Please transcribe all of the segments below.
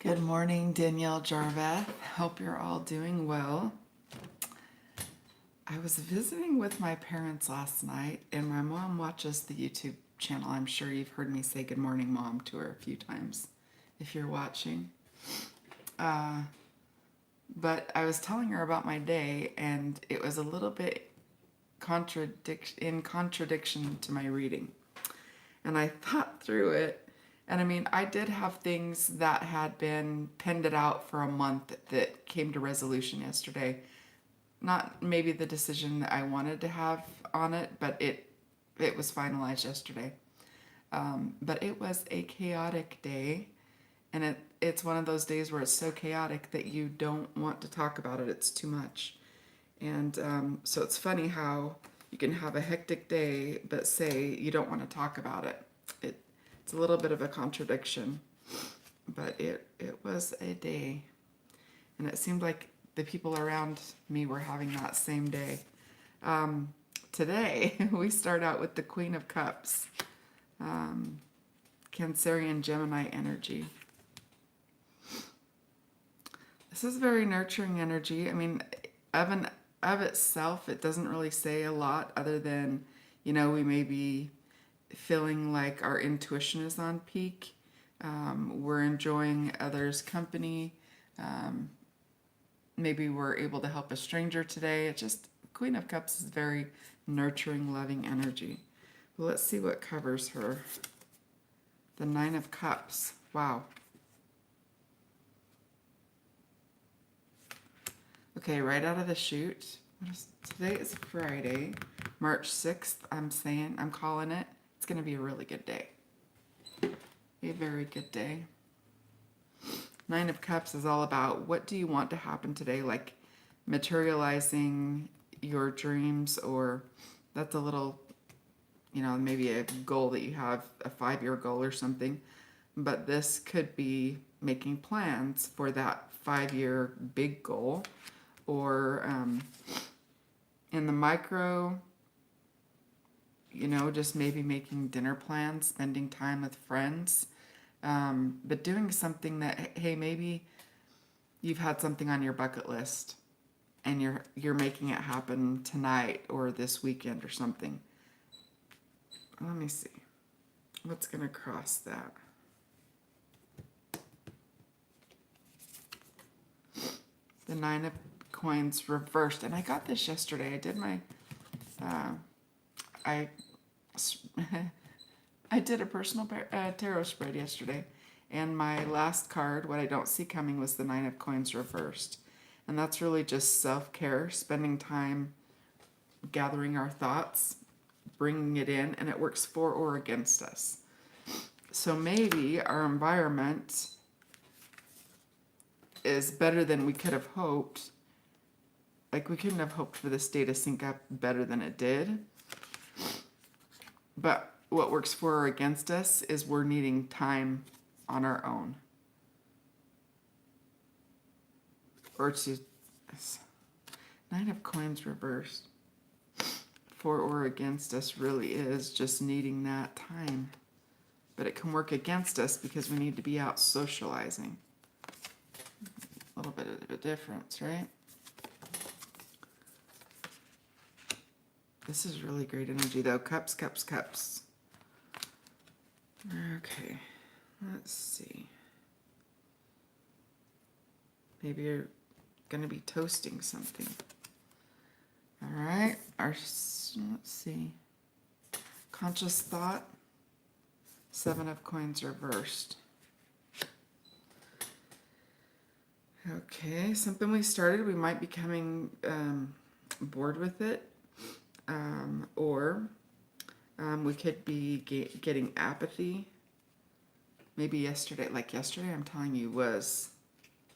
Good morning, Danielle Jaarveth. Hope you're all doing well. I was visiting with my parents last night, and my mom watches the YouTube channel. I'm sure you've heard me say good morning, Mom, to her a few times if you're watching. But I was telling her about my day, and it was a little bit in contradiction to my reading. And I thought through it, and I mean, I did have things that had been pended out for a month that came to resolution yesterday. Not maybe the decision that I wanted to have on it, but it was finalized yesterday. But it was a chaotic day, and it's one of those days where it's so chaotic that you don't want to talk about it. It's too much. And so it's funny how you can have a hectic day, but say you don't want to talk about it. It's a little bit of a contradiction, but it was a day. And it seemed like the people around me were having that same day. Today, we start out with the Queen of Cups, Cancerian Gemini energy. This is very nurturing energy. I mean, of itself, it doesn't really say a lot other than, we may be feeling like our intuition is on peak. We're enjoying others' company. Maybe we're able to help a stranger today. It just, Queen of Cups is very nurturing, loving energy. Well, let's see what covers her. The Nine of Cups. Wow. Okay, right out of the chute. Today is Friday, March 6th. I'm calling it. It's going to be a really good day. A very good day. Nine of Cups is all about what do you want to happen today, like materializing your dreams, or that's a little, maybe a goal that you have, a 5-year goal or something. But this could be making plans for that 5-year big goal, or in the micro, just maybe making dinner plans, spending time with friends. But doing something that, hey, maybe you've had something on your bucket list and you're making it happen tonight or this weekend or something. Let me see. What's going to cross that? The Nine of Coins reversed. And I got this yesterday. I did my... I did a personal tarot spread yesterday, and my last card, what I don't see coming, was the Nine of Coins reversed. And that's really just self-care, spending time gathering our thoughts, bringing it in, and it works for or against us. So maybe our environment is better than we could have hoped. Like, we couldn't have hoped for this day to sync up better than it did. But what works for or against us is we're needing time on our own. Or to... Nine of Coins reversed. For or against us really is just needing that time. But it can work against us because we need to be out socializing. A little bit of a difference, right? This is really great energy, though. Cups, cups, cups. Okay, let's see. Maybe you're going to be toasting something. All right, let's see. Conscious thought. Seven of Coins reversed. Okay, something we started, we might be coming bored with it. Or we could be getting apathy. Maybe yesterday, I'm telling you, was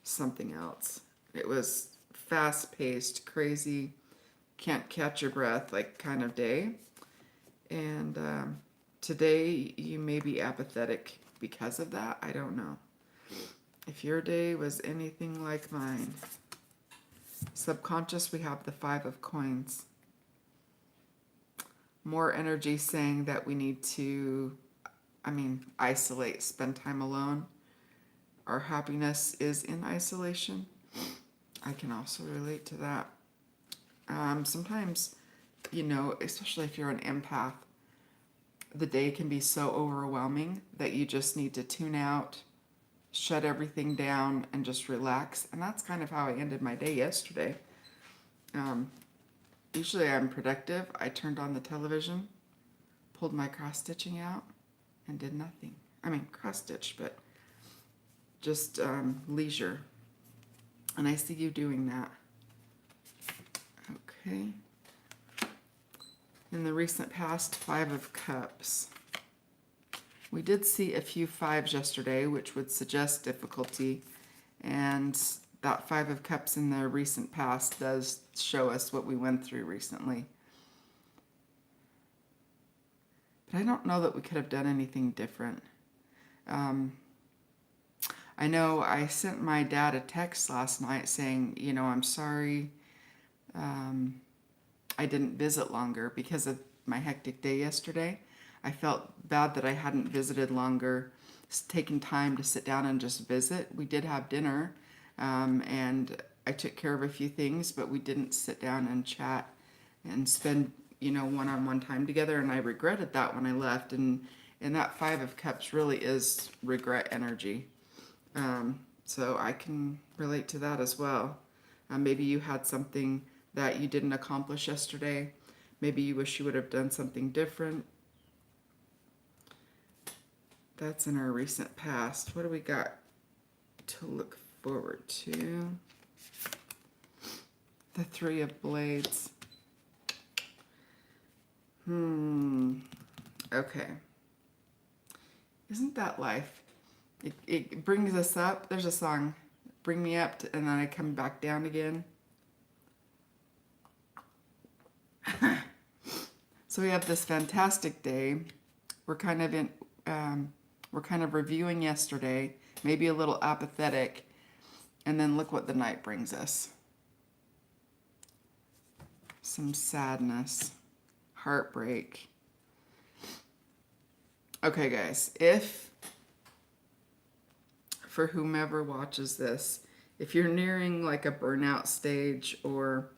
something else. It was fast-paced, crazy, can't catch your breath, kind of day. And today you may be apathetic because of that. I don't know. If your day was anything like mine. Subconscious, we have the Five of Coins. More energy saying that we need to, isolate, spend time alone. our happiness is in isolation. I can also relate to that. Sometimes, especially if you're an empath, the day can be so overwhelming that you just need to tune out, shut everything down, and just relax. And that's kind of how I ended my day yesterday. Usually I'm productive. I turned on the television, pulled my cross stitching out, and did nothing. I mean, cross stitch, but just leisure. And I see you doing that. Okay. In the recent past, 5 of Cups. We did see a few 5s yesterday, which would suggest difficulty. And that 5 of Cups in the recent past does show us what we went through recently. But I don't know that we could have done anything different. I know I sent my dad a text last night saying, I'm sorry I didn't visit longer because of my hectic day yesterday. I felt bad that I hadn't visited longer, taken time to sit down and just visit. We did have dinner, and I took care of a few things, but we didn't sit down and chat and spend, one-on-one time together, and I regretted that when I left. And that 5 of Cups really is regret energy. So I can relate to that as well. Maybe you had something that you didn't accomplish yesterday. Maybe you wish you would have done something different. That's in our recent past. What do we got to look forward to? The 3 of Blades. Okay. Isn't that life? It brings us up. There's a song, Bring Me Up, and then I come back down again. So we have this fantastic day. We're kind of reviewing yesterday, maybe a little apathetic, and then look what the night brings us. Some sadness, heartbreak. Okay, guys, if, for whomever watches this, if you're nearing like a burnout stage, or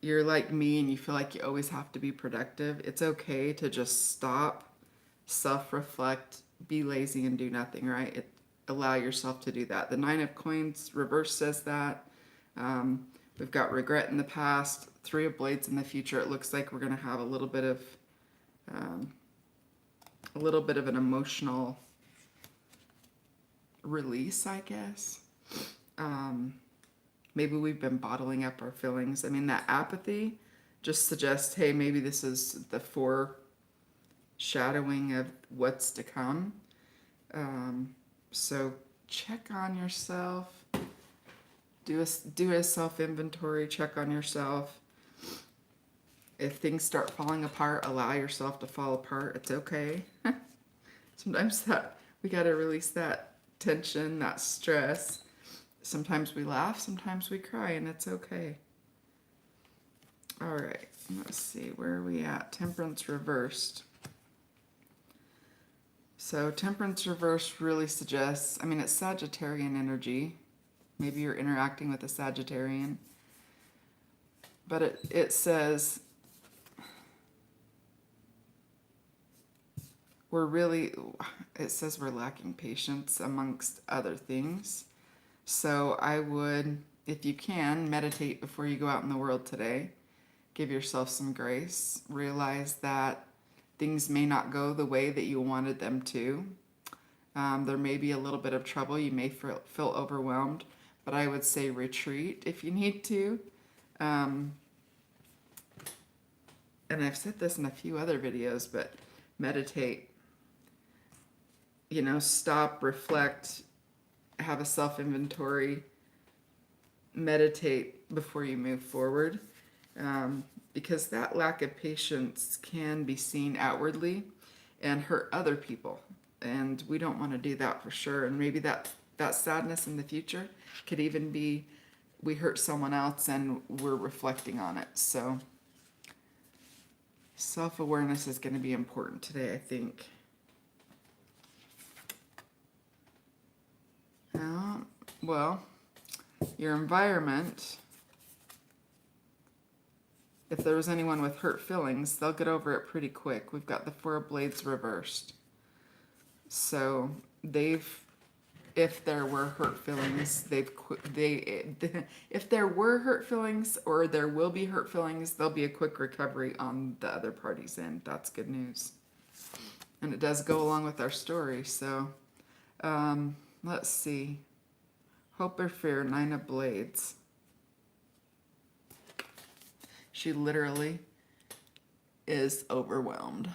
you're like me and you feel like you always have to be productive, it's okay to just stop, self-reflect, be lazy, and do nothing, right? Allow yourself to do that. The 9 of Coins reverse says that. We've got regret in the past, 3 of Blades in the future. It looks like we're going to have a little bit of an emotional release, I guess. Maybe we've been bottling up our feelings. I mean, that apathy just suggests, hey, maybe this is the foreshadowing of what's to come. So check on yourself. Do a self-inventory. Check on yourself. If things start falling apart, allow yourself to fall apart. It's okay. Sometimes we got to release that tension, that stress. Sometimes we laugh, sometimes we cry, and it's okay. All right, let's see, where are we at? Temperance reversed. So Temperance reversed really suggests, it's Sagittarian energy. Maybe you're interacting with a Sagittarian. But it says we're lacking patience amongst other things. So I would, if you can, meditate before you go out in the world today. Give yourself some grace. Realize that things may not go the way that you wanted them to. There may be a little bit of trouble. You may feel overwhelmed. But I would say retreat if you need to. And I've said this in a few other videos, but meditate. Stop, reflect, have a self-inventory, meditate before you move forward, because that lack of patience can be seen outwardly and hurt other people, and we don't want to do that for sure. And maybe that sadness in the future could even be we hurt someone else and we're reflecting on it. So self-awareness is going to be important today, I think. Well, your environment, if there was anyone with hurt feelings, they'll get over it pretty quick. We've got the Four of Blades reversed. So if there were hurt feelings, if there were hurt feelings or there will be hurt feelings, there'll be a quick recovery on the other party's end. That's good news. And it does go along with our story. So, let's see. Hope or fear, Nine of Blades. She literally is overwhelmed,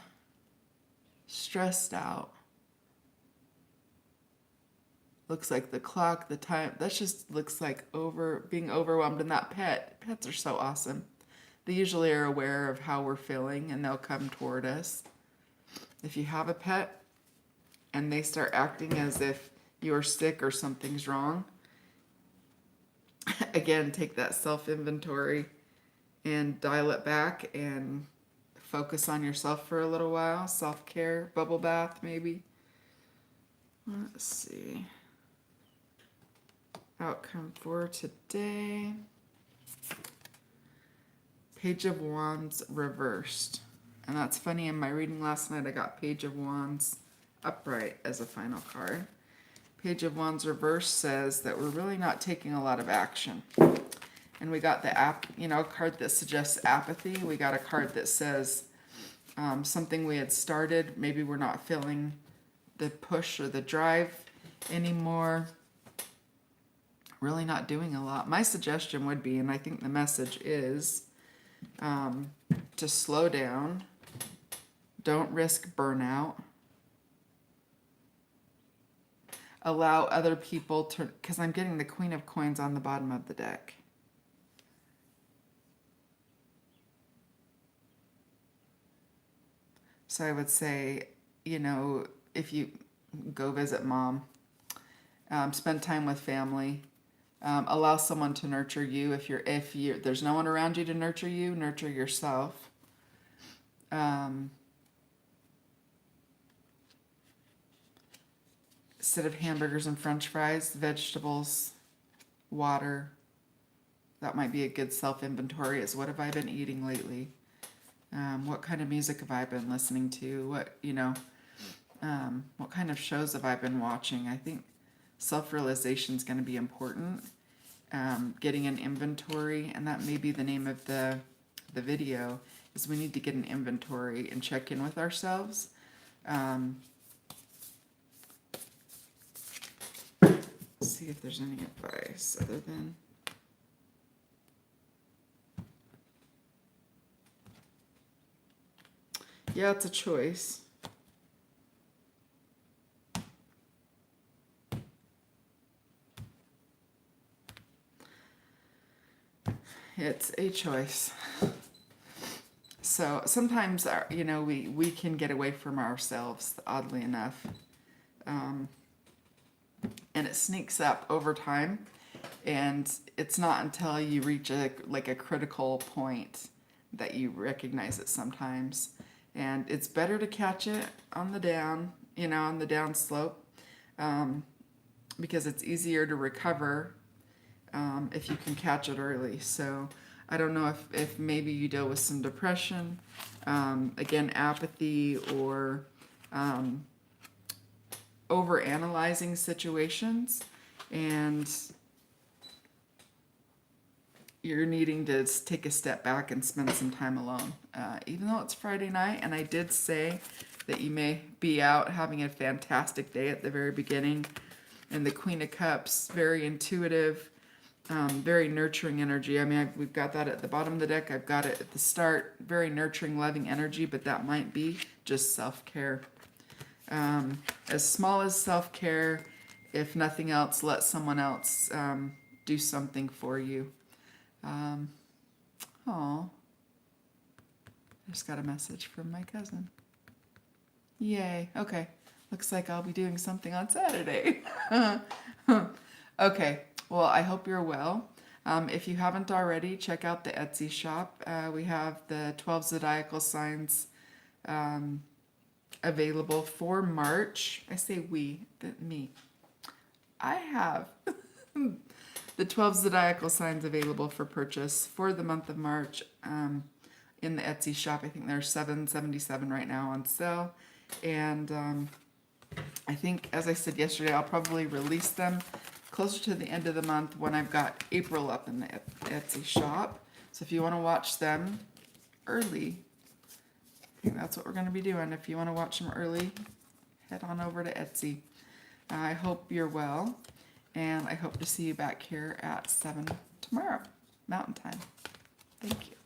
stressed out. Looks like the clock, the time, that just looks like being overwhelmed. And that pets are so awesome. They usually are aware of how we're feeling and they'll come toward us. If you have a pet and they start acting as if you're sick or something's wrong, again, take that self-inventory and dial it back and focus on yourself for a little while. Self-care, bubble bath maybe. Let's see. Outcome for today. Page of Wands reversed. And that's funny, in my reading last night I got Page of Wands upright as a final card. Page of Wands reversed says that we're really not taking a lot of action. And we got the card that suggests apathy. We got a card that says something we had started, maybe we're not feeling the push or the drive anymore. Really not doing a lot. My suggestion would be, and I think the message is, to slow down. Don't risk burnout. Allow other people to, because I'm getting the Queen of Coins on the bottom of the deck. So I would say, if you go visit mom, spend time with family, allow someone to nurture you. If there's no one around you to nurture you, nurture yourself. Instead of hamburgers and french fries, vegetables, water. That might be a good self-inventory, is what have I been eating lately? What kind of music have I been listening to? What kind of shows have I been watching? I think self-realization is going to be important. Getting an inventory, and that may be the name of the video, is we need to get an inventory and check in with ourselves. See if there's any advice other than yeah, it's a choice. It's a choice. So sometimes, we can get away from ourselves, oddly enough. And it sneaks up over time. And it's not until you reach a critical point that you recognize it sometimes. And it's better to catch it on the down, on the down slope, because it's easier to recover if you can catch it early. So I don't know if maybe you deal with some depression, again, apathy, or over-analyzing situations, and you're needing to take a step back and spend some time alone. Even though it's Friday night, and I did say that you may be out having a fantastic day at the very beginning, and the Queen of Cups, very intuitive, very nurturing energy. I mean, we've got that at the bottom of the deck. I've got it at the start. Very nurturing, loving energy, but that might be just self-care. As small as self-care, if nothing else, let someone else do something for you. I just got a message from my cousin. Yay. Okay. Looks like I'll be doing something on Saturday. Okay. Well, I hope you're well. If you haven't already, check out the Etsy shop. We have the 12 zodiacal signs available for March. I say we, me. I have the 12 zodiacal signs available for purchase for the month of March in the Etsy shop. I think they're $7.77 right now on sale. And I think, as I said yesterday, I'll probably release them closer to the end of the month when I've got April up in the Etsy shop. So if you want to watch them early, I think that's what we're going to be doing. If you want to watch them early, head on over to Etsy. I hope you're well, and I hope to see you back here at 7 tomorrow, Mountain Time. Thank you.